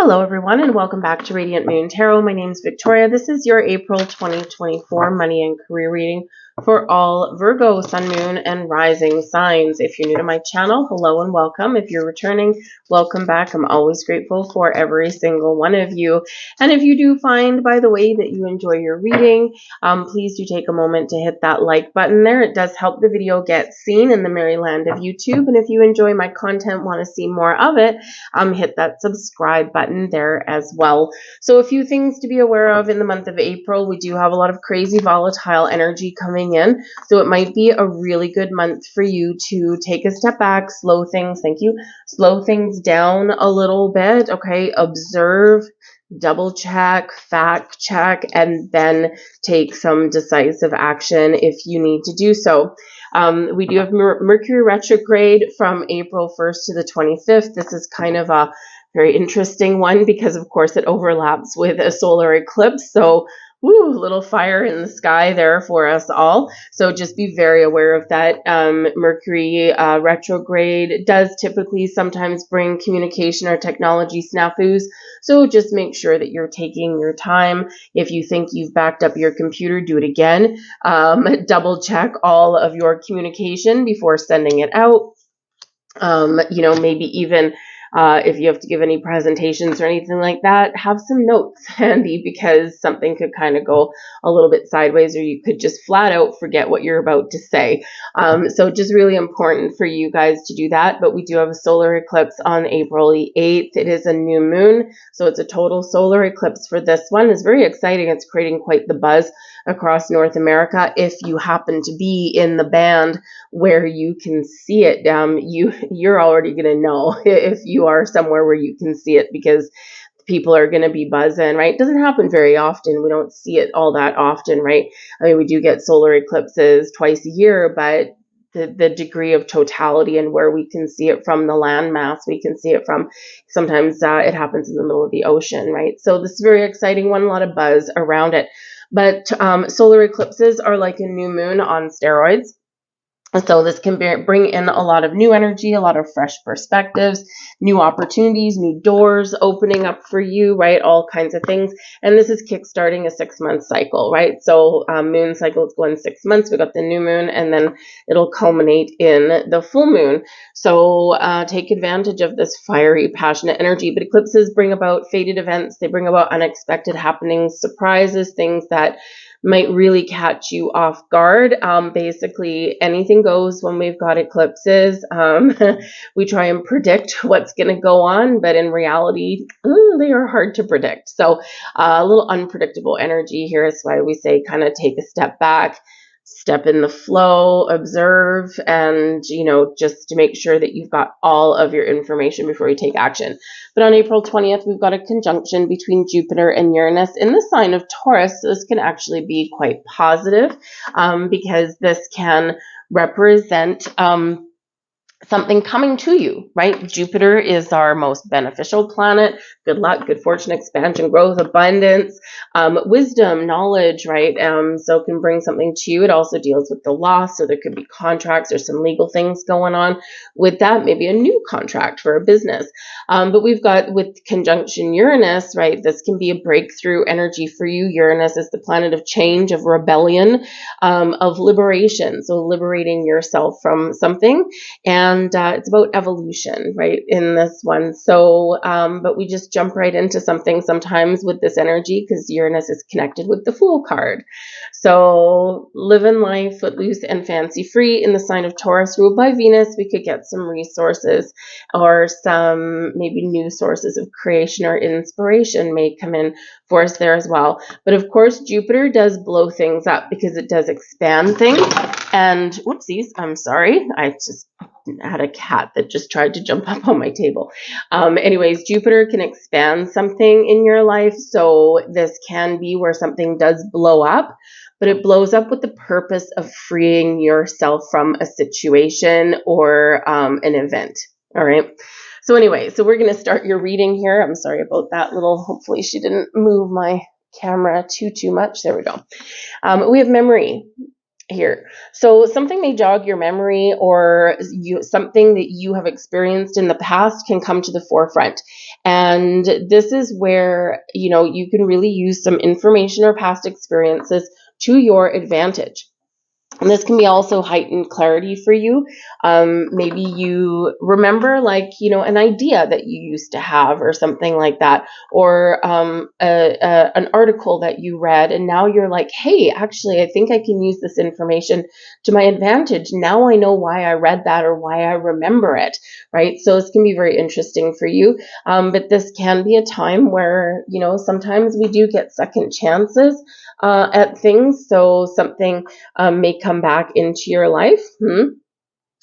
Hello everyone and welcome back to Radiant Moon Tarot. My name is Victoria. This is your April 2024 money and career reading for all Virgo, Sun, Moon, and Rising signs. If you're new to my channel, hello and welcome. If you're returning, welcome back. I'm always grateful for every single one of you. And if you do find, by the way, that you enjoy your reading, please do take a moment to hit that like button there. It does help the video get seen in the merry land of YouTube. And if you enjoy my content, want to see more of it, hit that subscribe button there as well. So a few things to be aware of in the month of April. We do have a lot of crazy volatile energy coming in, so it might be a really good month for you to take a step back, slow things down a little bit, okay? Observe, double check, fact check, and then take some decisive action if you need to do so. We do have Mercury retrograde from April 1st to the 25th. This is kind of a very interesting one because, of course, it overlaps with a solar eclipse. So, woo, little fire in the sky there for us all. So just be very aware of that. Mercury retrograde does typically sometimes bring communication or technology snafus. So just make sure that you're taking your time. If you think you've backed up your computer, do it again. Double check all of your communication before sending it out. Maybe even if you have to give any presentations or anything like that, have some notes handy because something could kind of go a little bit sideways, or you could just flat out forget what you're about to say. So just really important for you guys to do that. But we do have a solar eclipse on April the 8th. It is a new moon, so it's a total solar eclipse for this one. It's very exciting. It's creating quite the buzz across North America. If you happen to be in the band where you can see it, you're already going to know if you are somewhere where you can see it, because people are going to be buzzing, right? It doesn't happen very often. We don't see it all that often, right? I mean, we do get solar eclipses twice a year, but the degree of totality and where we can see it from the landmass, we can see it from, sometimes it happens in the middle of the ocean, right? So this is a very exciting one, a lot of buzz around it. But solar eclipses are like a new moon on steroids. So this can bring in a lot of new energy, a lot of fresh perspectives, new opportunities, new doors opening up for you, right? All kinds of things. And this is kickstarting a 6-month cycle, right? So moon cycles go in 6 months. We got the new moon, and then it'll culminate in the full moon. So take advantage of this fiery, passionate energy. But eclipses bring about fated events. They bring about unexpected happenings, surprises, things that might really catch you off guard. Basically, anything goes when we've got eclipses. We try and predict what's going to go on, but in reality, they are hard to predict. So a little unpredictable energy here is why we say kind of take a step back, step in the flow, observe, and, just to make sure that you've got all of your information before you take action. But on April 20th, we've got a conjunction between Jupiter and Uranus in the sign of Taurus. So this can actually be quite positive because this can represent something coming to you, right? Jupiter is our most beneficial planet. Good luck, good fortune, expansion, growth, abundance, wisdom, knowledge, right? So it can bring something to you. It also deals with the loss. So there could be contracts or some legal things going on with that, maybe a new contract for a business. But we've got with conjunction Uranus, right? This can be a breakthrough energy for you. Uranus is the planet of change, of rebellion, of liberation. So liberating yourself from something. And it's about evolution, right, in this one. So, but we just jump right into something sometimes with this energy because Uranus is connected with the Fool card. So living life footloose and fancy free in the sign of Taurus ruled by Venus. We could get some resources or some maybe new sources of creation or inspiration may come in for us there as well. But of course, Jupiter does blow things up because it does expand things. And whoopsies, I'm sorry. I just had a cat that just tried to jump up on my table. Anyways, Jupiter can expand something in your life. So this can be where something does blow up, but it blows up with the purpose of freeing yourself from a situation or an event. All right. So anyway, so we're going to start your reading here. I'm sorry about that little, hopefully she didn't move my camera too much. There we go. We have memory. here. So something may jog your memory, or something that you have experienced in the past can come to the forefront. And this is where, you can really use some information or past experiences to your advantage. And this can be also heightened clarity for you. Maybe you remember, an idea that you used to have or something like that, or an article that you read, and now you're like, hey, actually, I think I can use this information to my advantage. Now I know why I read that or why I remember it, right? So this can be very interesting for you. But this can be a time where, sometimes we do get second chances at things. So something may come back into your life.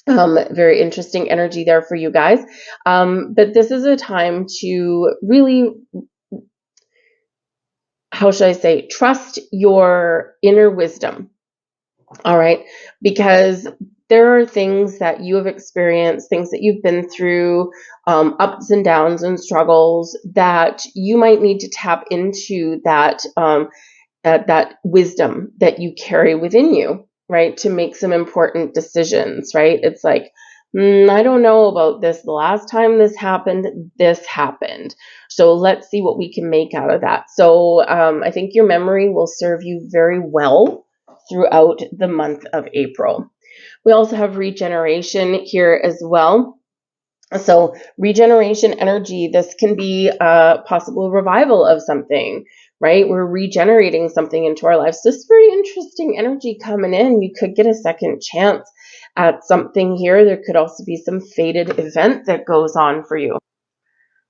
Very interesting energy there for you guys. But this is a time to really, how should I say, trust your inner wisdom. All right. Because there are things that you have experienced, things that you've been through, ups and downs and struggles, that you might need to tap into that wisdom that you carry within you, right? To make some important decisions, right? It's like, I don't know about this. The last time this happened. So let's see what we can make out of that. So I think your memory will serve you very well throughout the month of April. We also have regeneration here as well. So regeneration energy, this can be a possible revival of something, right? We're regenerating something into our lives. So this is very interesting energy coming in. You could get a second chance at something here. There could also be some fated event that goes on for you.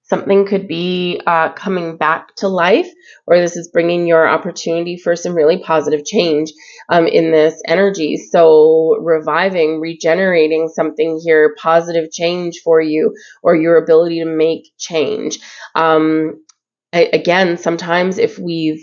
Something could be coming back to life, or this is bringing your opportunity for some really positive change in this energy. So reviving, regenerating something here, positive change for you, or your ability to make change. Again, sometimes if we've,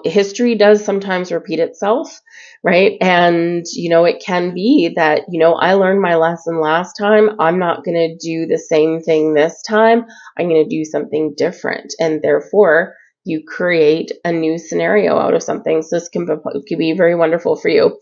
history does sometimes repeat itself, right? And, it can be that, I learned my lesson last time. I'm not going to do the same thing this time. I'm going to do something different. And therefore, you create a new scenario out of something. So this can be very wonderful for you.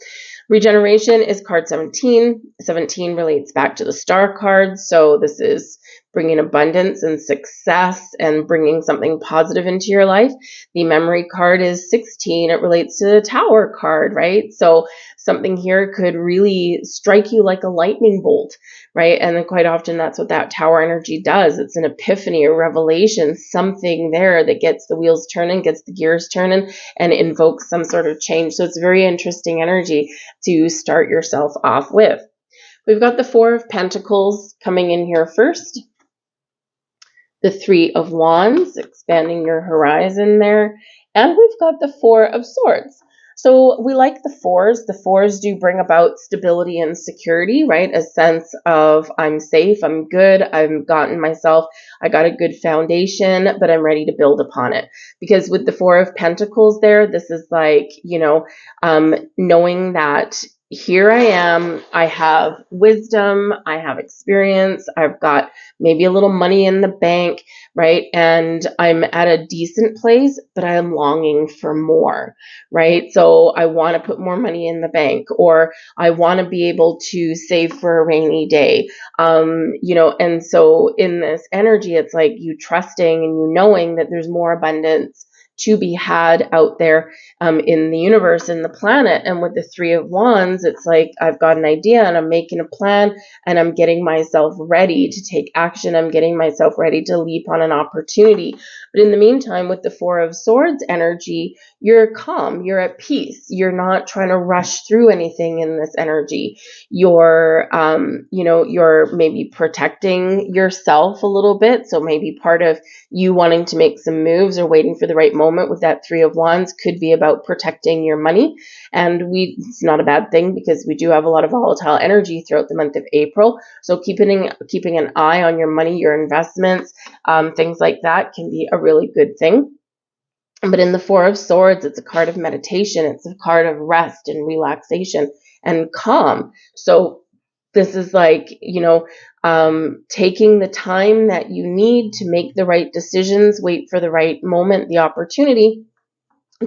Regeneration is card 17. 17 relates back to the star card. So this is bringing abundance and success and bringing something positive into your life. The memory card is 16. It relates to the tower card, right? So something here could really strike you like a lightning bolt, right? And then quite often that's what that tower energy does. It's an epiphany or revelation, something there that gets the wheels turning, gets the gears turning, and invokes some sort of change. So it's very interesting energy to start yourself off with. We've got the Four of Pentacles coming in here first. The Three of Wands, expanding your horizon there. And we've got the Four of Swords. So we like the fours. The fours do bring about stability and security, right? A sense of I'm safe, I'm good, I've gotten myself, I got a good foundation, but I'm ready to build upon it. Because with the Four of Pentacles there, this is like, knowing that here I am, I have wisdom, I have experience, I've got maybe a little money in the bank, right? And I'm at a decent place, but I am longing for more, right? So I want to put more money in the bank, or I want to be able to save for a rainy day. And so in this energy, it's like you trusting and you knowing that there's more abundance to be had out there in the universe, in the planet. And with the Three of Wands, it's like I've got an idea and I'm making a plan and I'm getting myself ready to take action. I'm getting myself ready to leap on an opportunity. But in the meantime, with the Four of Swords energy, you're calm, you're at peace. You're not trying to rush through anything in this energy. You're, you're maybe protecting yourself a little bit. So maybe part of you wanting to make some moves or waiting for the right moment with that Three of Wands could be about protecting your money. And it's not a bad thing because we do have a lot of volatile energy throughout the month of April. So keeping an eye on your money, your investments, things like that can be a really good thing. But in the Four of Swords, it's a card of meditation. It's a card of rest and relaxation and calm. So this is like, taking the time that you need to make the right decisions, wait for the right moment, the opportunity,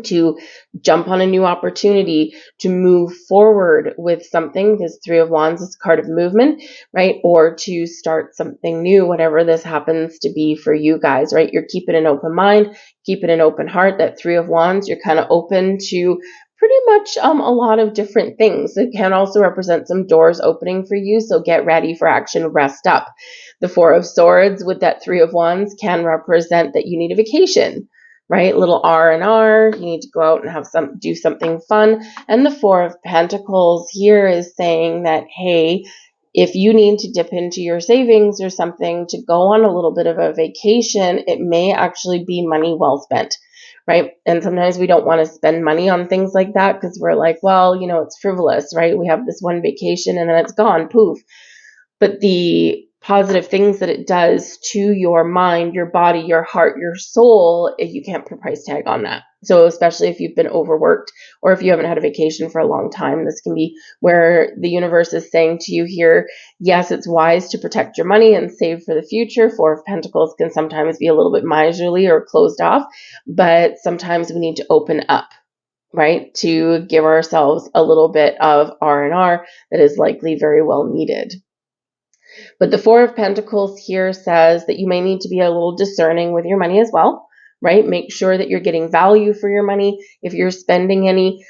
to jump on a new opportunity, to move forward with something, because Three of Wands is a card of movement, right? Or to start something new, whatever this happens to be for you guys, right? You're keeping an open mind, keeping an open heart. That Three of Wands, you're kind of open to pretty much a lot of different things. It can also represent some doors opening for you, so get ready for action, rest up. The Four of Swords with that Three of Wands can represent that you need a vacation, right? Little R&R, you need to go out and do something fun. And the Four of Pentacles here is saying that, hey, if you need to dip into your savings or something to go on a little bit of a vacation, it may actually be money well spent, right? And sometimes we don't want to spend money on things like that because we're like, well, you know, it's frivolous, right? We have this one vacation and then it's gone, poof. But the positive things that it does to your mind, your body, your heart, your soul, if you can't put a price tag on that. So especially if you've been overworked or if you haven't had a vacation for a long time, this can be where the universe is saying to you here, yes, it's wise to protect your money and save for the future. Four of Pentacles can sometimes be a little bit miserly or closed off, but sometimes we need to open up, right, to give ourselves a little bit of R&R that is likely very well needed. But the Four of Pentacles here says that you may need to be a little discerning with your money as well, right? Make sure that you're getting value for your money. If you're spending any,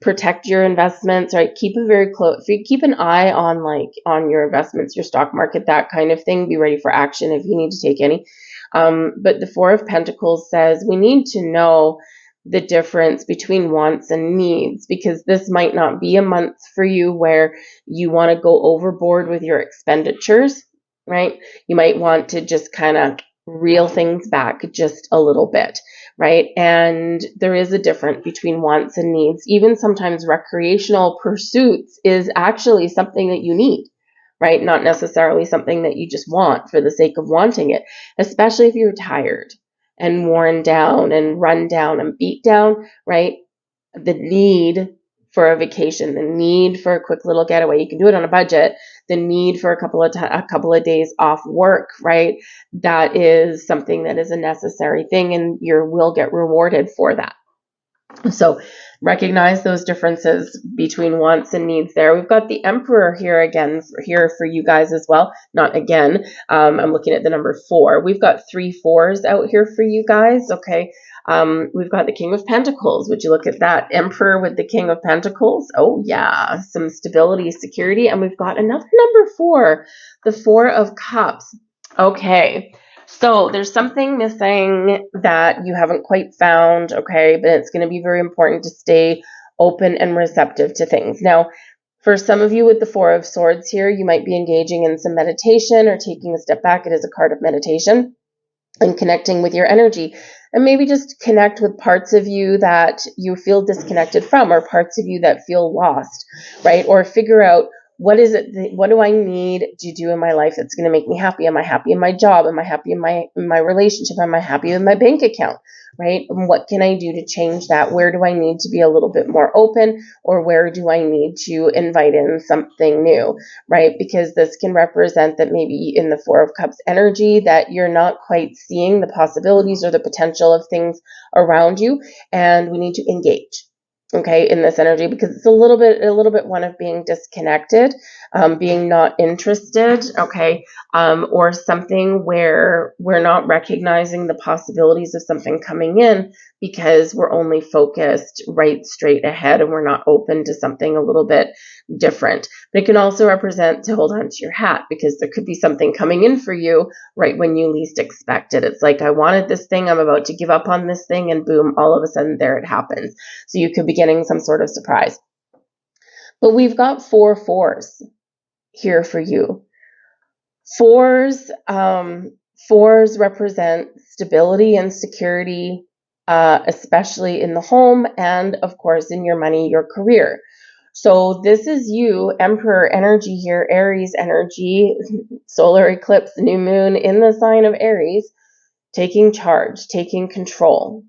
protect your investments, right? Keep an eye on your investments, your stock market, that kind of thing. Be ready for action if you need to take any. But the Four of Pentacles says we need to know the difference between wants and needs, because this might not be a month for you where you want to go overboard with your expenditures, right? You might want to just kind of reel things back just a little bit, right? And there is a difference between wants and needs. Even sometimes recreational pursuits is actually something that you need, right? Not necessarily something that you just want for the sake of wanting it, especially if you're tired and worn down and run down and beat down, right? The need for a vacation, the need for a quick little getaway, you can do it on a budget, the need for a couple of days off work, right? That is something that is a necessary thing, and you will get rewarded for that. So recognize those differences between wants and needs there. We've got the Emperor here for you guys as well. Not again. I'm looking at the number 4. We've got 3 4s out here for you guys. Okay. We've got the King of Pentacles. Would you look at that? Emperor with the King of Pentacles. Oh yeah. Some stability, security. And we've got another number 4, the 4 of Cups. Okay. So there's something missing that you haven't quite found, okay, but it's going to be very important to stay open and receptive to things. Now, for some of you with the 4 of Swords here, you might be engaging in some meditation or taking a step back. It is a card of meditation and connecting with your energy. And maybe just connect with parts of you that you feel disconnected from, or parts of you that feel lost, right? Or figure out, what do I need to do in my life that's going to make me happy? Am I happy in my job? Am I happy in my relationship? Am I happy with my bank account, right? And what can I do to change that? Where do I need to be a little bit more open, or where do I need to invite in something new, right? Because this can represent that maybe in the 4 of Cups energy that you're not quite seeing the possibilities or the potential of things around you, and we need to engage, okay, in this energy, because it's a little bit one of being disconnected, being not interested, okay, or something where we're not recognizing the possibilities of something coming in because we're only focused right straight ahead and we're not open to something a little bit different. But it can also represent to hold on to your hat, because there could be something coming in for you right when you least expect it. It's like, I wanted this thing, I'm about to give up on this thing, and boom, all of a sudden there it happens. So you could be getting some sort of surprise. But we've got 4 4s here for you. 4s represent stability and security, especially in the home and, of course, in your money, your career. So this is you, Emperor energy here, Aries energy, solar eclipse, new moon in the sign of Aries, taking charge, taking control,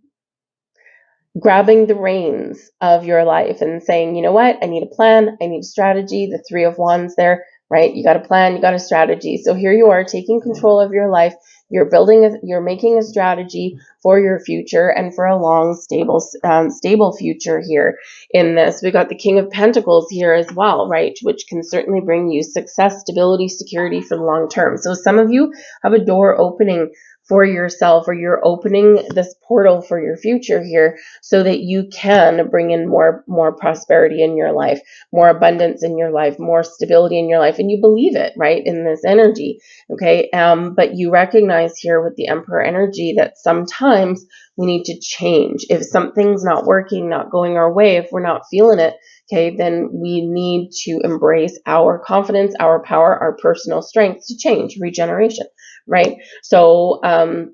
grabbing the reins of your life and saying, you know what, I need a plan, I need a strategy. The 3 of Wands there, right? You got a plan, you got a strategy. So here you are taking control of your life, You're making a strategy for your future and for a long, stable future here in this. We got the King of Pentacles here as well, right? Which can certainly bring you success, stability, security for the long term. So some of you have a door opening for yourself, or you're opening this portal for your future here so that you can bring in more prosperity in your life, more abundance in your life, more stability in your life, and you believe it, right, in this energy, okay? But you recognize here with the Emperor energy that sometimes we need to change. If something's not working, not going our way, if we're not feeling it, okay, then we need to embrace our confidence, our power, our personal strength to change, regeneration, right? So, and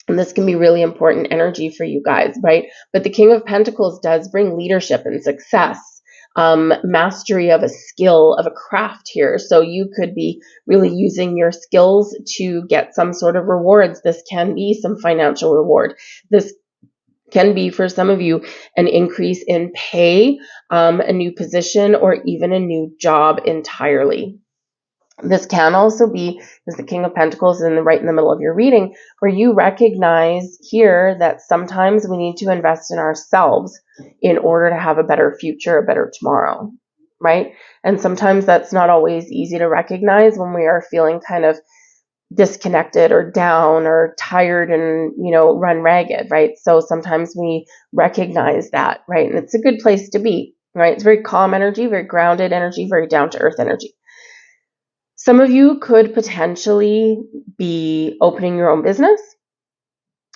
this can be really important energy for you guys, right? But the King of Pentacles does bring leadership and success, mastery of a skill, of a craft here. So you could be really using your skills to get some sort of rewards. This can be some financial reward. This can be, for some of you, an increase in pay, a new position, or even a new job entirely. This can also be, as the King of Pentacles right in the middle of your reading, where you recognize here that sometimes we need to invest in ourselves in order to have a better future, a better tomorrow, right? And sometimes that's not always easy to recognize when we are feeling kind of disconnected or down or tired and, run ragged, right? So sometimes we recognize that, right? And it's a good place to be, right? It's very calm energy, very grounded energy, very down to earth energy. Some of you could potentially be opening your own business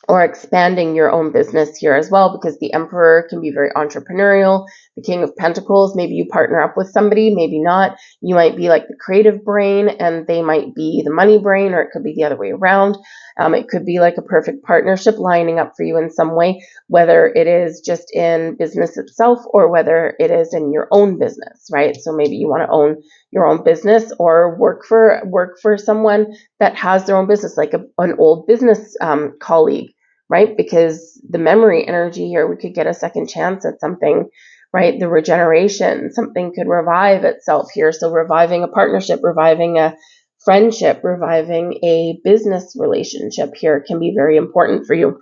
or expanding your own business here as well, because the Emperor can be very entrepreneurial. The King of Pentacles, maybe you partner up with somebody, maybe not. You might be like the creative brain and they might be the money brain, or it could be the other way around. It could be like a perfect partnership lining up for you in some way, whether it is just in business itself or whether it is in your own business, right? So maybe you want to own your own business or work for someone that has their own business, like an old business colleague, right? Because the memory energy here, we could get a second chance at something, right? The regeneration, something could revive itself here. So reviving a partnership, reviving a friendship, reviving a business relationship here can be very important for you.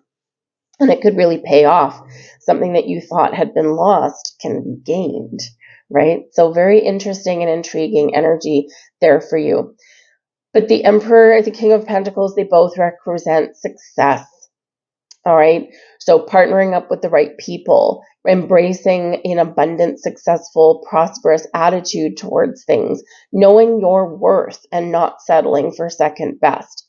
And it could really pay off. Something that you thought had been lost can be gained, right? So very interesting and intriguing energy there for you. But the Emperor, the King of Pentacles, they both represent success. All right. So partnering up with the right people, embracing an abundant, successful, prosperous attitude towards things, knowing your worth and not settling for second best.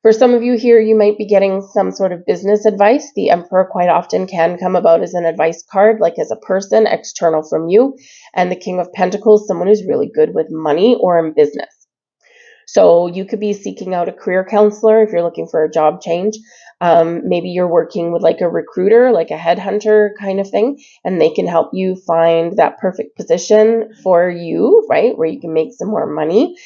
For some of you here, you might be getting some sort of business advice. The Emperor quite often can come about as an advice card, like as a person external from you. And the King of Pentacles, someone who's really good with money or in business. So you could be seeking out a career counselor if you're looking for a job change. Maybe you're working with like a recruiter, like a headhunter kind of thing, and they can help you find that perfect position for you, right? Where you can make some more money.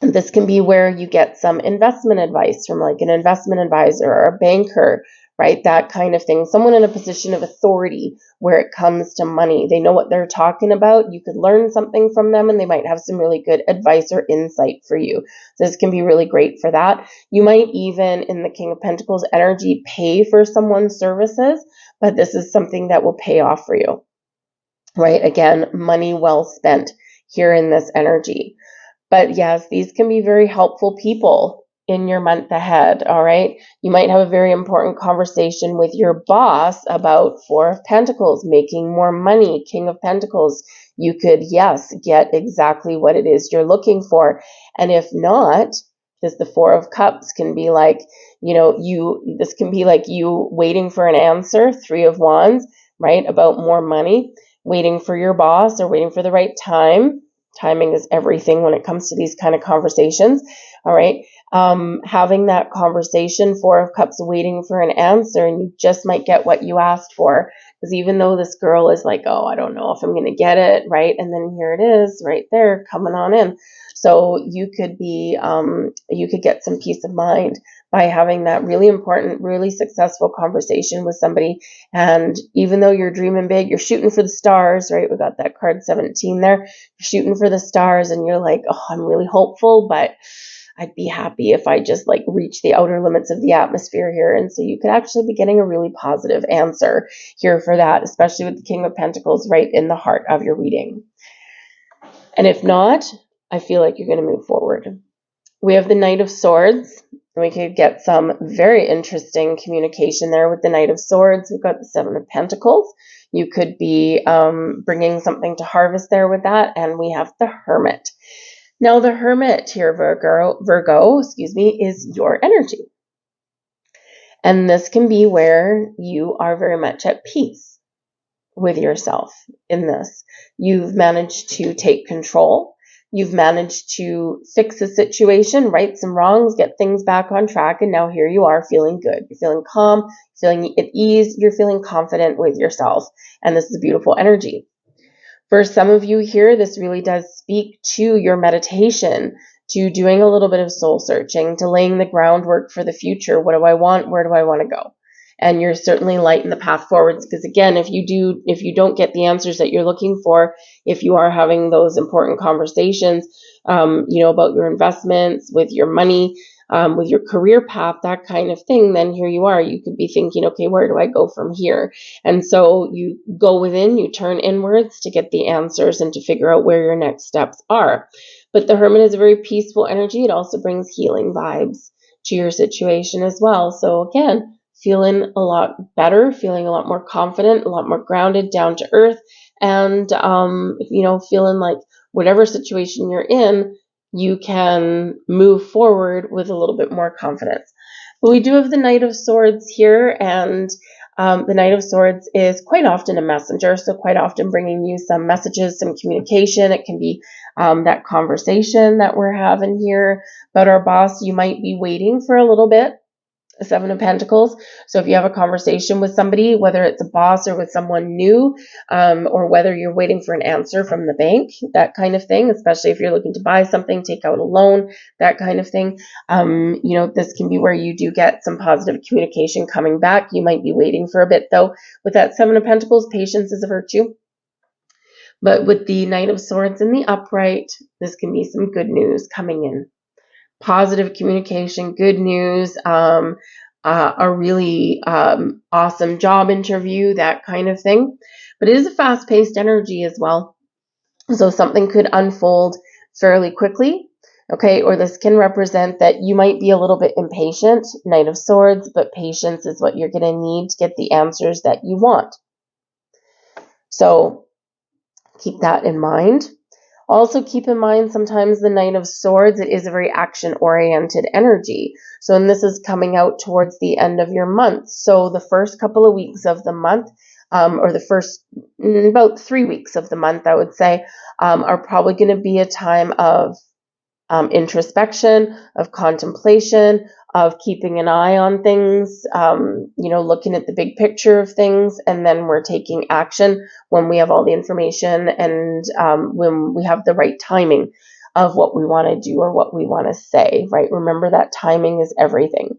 This can be where you get some investment advice from like an investment advisor or a banker, right? That kind of thing. Someone in a position of authority where it comes to money. They know what they're talking about. You could learn something from them and they might have some really good advice or insight for you. This can be really great for that. You might even, in the King of Pentacles energy, pay for someone's services, but this is something that will pay off for you, right? Again, money well spent here in this energy. But yes, these can be very helpful people in your month ahead, all right? You might have a very important conversation with your boss about Four of Pentacles, making more money, King of Pentacles. You could, yes, get exactly what it is you're looking for. And if not, because the Four of Cups can be like, this can be like you waiting for an answer, Three of Wands, right, about more money, waiting for your boss or waiting for the right time. Timing is everything when it comes to these kind of conversations. All right. Having that conversation, Four of Cups, waiting for an answer, and you just might get what you asked for. Because even though this girl is like, oh, I don't know if I'm going to get it, right? And then here it is right there coming on in. So you could get some peace of mind by having that really important, really successful conversation with somebody. And even though you're dreaming big, you're shooting for the stars, right? We got that card 17 there. You're shooting for the stars and you're like, oh, I'm really hopeful, but I'd be happy if I just like reach the outer limits of the atmosphere here. And so you could actually be getting a really positive answer here for that, especially with the King of Pentacles right in the heart of your reading. And if not, I feel like you're going to move forward. We have the Knight of Swords. We could get some very interesting communication there with the Knight of Swords. We've got the Seven of Pentacles. You could be bringing something to harvest there with that. And we have the Hermit. Now, the Hermit here, Virgo, is your energy. And this can be where you are very much at peace with yourself in this. You've managed to take control. You've managed to fix a situation, right some wrongs, get things back on track, and now here you are feeling good. You're feeling calm, feeling at ease, you're feeling confident with yourself, and this is a beautiful energy. For some of you here, this really does speak to your meditation, to doing a little bit of soul searching, to laying the groundwork for the future. What do I want? Where do I want to go? And you're certainly lighting the path forwards, because again, if you don't get the answers that you're looking for, if you are having those important conversations, about your investments, with your money, with your career path, that kind of thing, then here you are. You could be thinking, okay, where do I go from here? And so you go within, you turn inwards to get the answers and to figure out where your next steps are. But the Hermit is a very peaceful energy. It also brings healing vibes to your situation as well. So again, feeling a lot better, feeling a lot more confident, a lot more grounded, down to earth, and, feeling like whatever situation you're in, you can move forward with a little bit more confidence. But we do have the Knight of Swords here, and the Knight of Swords is quite often a messenger, so quite often bringing you some messages, some communication. It can be that conversation that we're having here about our boss. You might be waiting for a little bit. Seven of Pentacles. So if you have a conversation with somebody, whether it's a boss or with someone new, or whether you're waiting for an answer from the bank, that kind of thing, especially if you're looking to buy something, take out a loan, that kind of thing. This can be where you do get some positive communication coming back. You might be waiting for a bit though. With that Seven of Pentacles, patience is a virtue. But with the Knight of Swords in the upright, this can be some good news coming in. Positive communication, good news, a really awesome job interview, that kind of thing. But it is a fast-paced energy as well. So something could unfold fairly quickly, okay? Or this can represent that you might be a little bit impatient, Knight of Swords, but patience is what you're going to need to get the answers that you want. So keep that in mind. Also keep in mind, sometimes the Knight of Swords, it is a very action-oriented energy. So, and this is coming out towards the end of your month. So the first couple of weeks of the month, or the first about 3 weeks of the month, I would say, are probably going to be a time of introspection, of contemplation, of keeping an eye on things, looking at the big picture of things, and then we're taking action when we have all the information and when we have the right timing of what we want to do or what we want to say, right? Remember that timing is everything.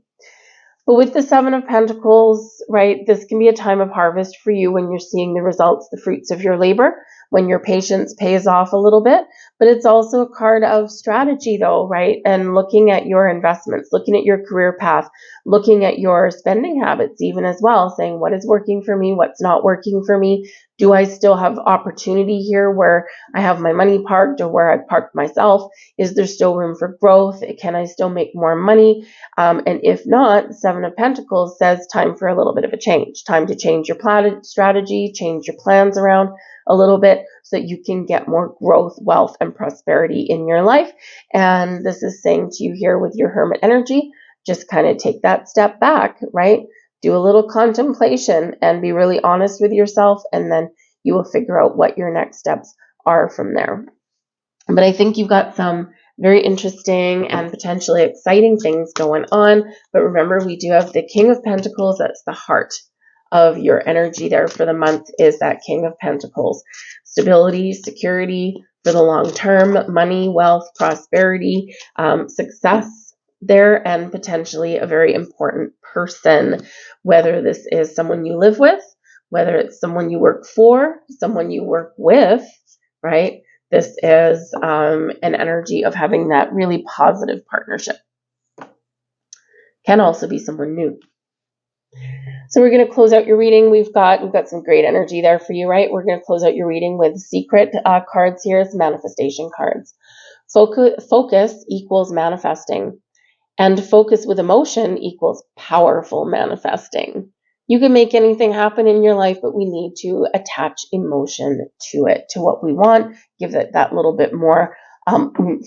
But with the Seven of Pentacles, right, this can be a time of harvest for you when you're seeing the results, the fruits of your labor, when your patience pays off a little bit. But it's also a card of strategy though, right? And looking at your investments, looking at your career path, looking at your spending habits even as well, saying what is working for me, what's not working for me. Do I still have opportunity here where I have my money parked or where I've parked myself? Is there still room for growth? Can I still make more money? And if not, Seven of Pentacles says time for a little bit of a change. Time to change your strategy, change your plans around a little bit so that you can get more growth, wealth, and prosperity in your life. And this is saying to you here with your Hermit energy, just kind of take that step back, right? Do a little contemplation and be really honest with yourself, and then you will figure out what your next steps are from there. But I think you've got some very interesting and potentially exciting things going on. But remember, we do have the King of Pentacles. That's the heart of your energy there for the month, is that King of Pentacles. Stability, security for the long term, money, wealth, prosperity, success there, and potentially a very important person, whether this is someone you live with, whether it's someone you work for, someone you work with, right? This is an energy of having that really positive partnership. Can also be someone new. So we're going to close out your reading. We've got some great energy there for you, right? We're going to close out your reading with secret cards here. It's manifestation cards. Focus equals manifesting, and focus with emotion equals powerful manifesting. You can make anything happen in your life, but we need to attach emotion to it, to what we want, give it that little bit more oomph.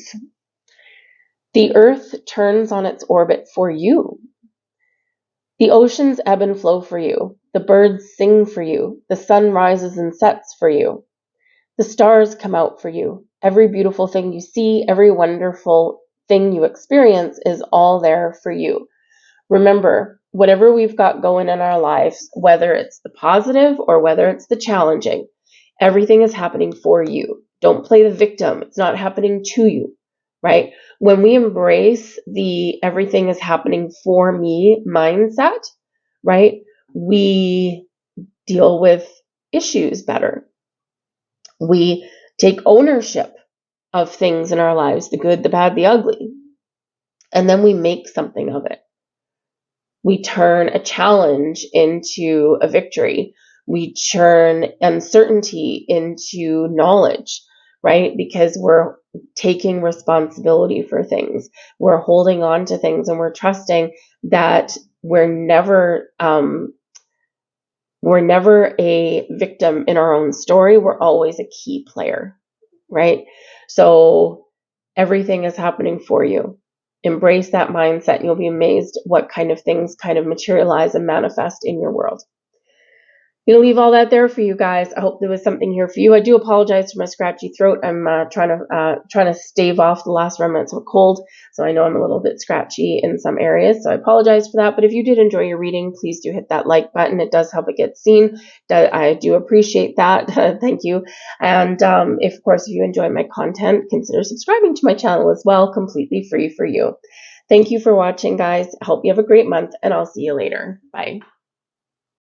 The earth turns on its orbit for you. The oceans ebb and flow for you. The birds sing for you. The sun rises and sets for you. The stars come out for you. Every beautiful thing you see, every wonderful thing you experience is all there for you. Remember, whatever we've got going in our lives, whether it's the positive or whether it's the challenging, everything is happening for you. Don't play the victim. It's not happening to you, right? When we embrace the everything is happening for me mindset, right, we deal with issues better. We take ownership of things in our lives, the good, the bad, the ugly, and then we make something of it. We turn a challenge into a victory. We turn uncertainty into knowledge, right? Because we're taking responsibility for things. We're holding on to things, and we're trusting that we're never a victim in our own story. We're always a key player, right? So everything is happening for you. Embrace that mindset. You'll be amazed what kind of things kind of materialize and manifest in your world. I'm going to leave all that there for you guys. I hope there was something here for you. I do apologize for my scratchy throat. I'm trying to stave off the last remnants of a cold, so I know I'm a little bit scratchy in some areas, so I apologize for that. But if you did enjoy your reading, please do hit that like button. It does help it get seen. I do appreciate that. Thank you. And if, of course, if you enjoy my content, consider subscribing to my channel as well, completely free for you. Thank you for watching, guys. I hope you have a great month, and I'll see you later. Bye.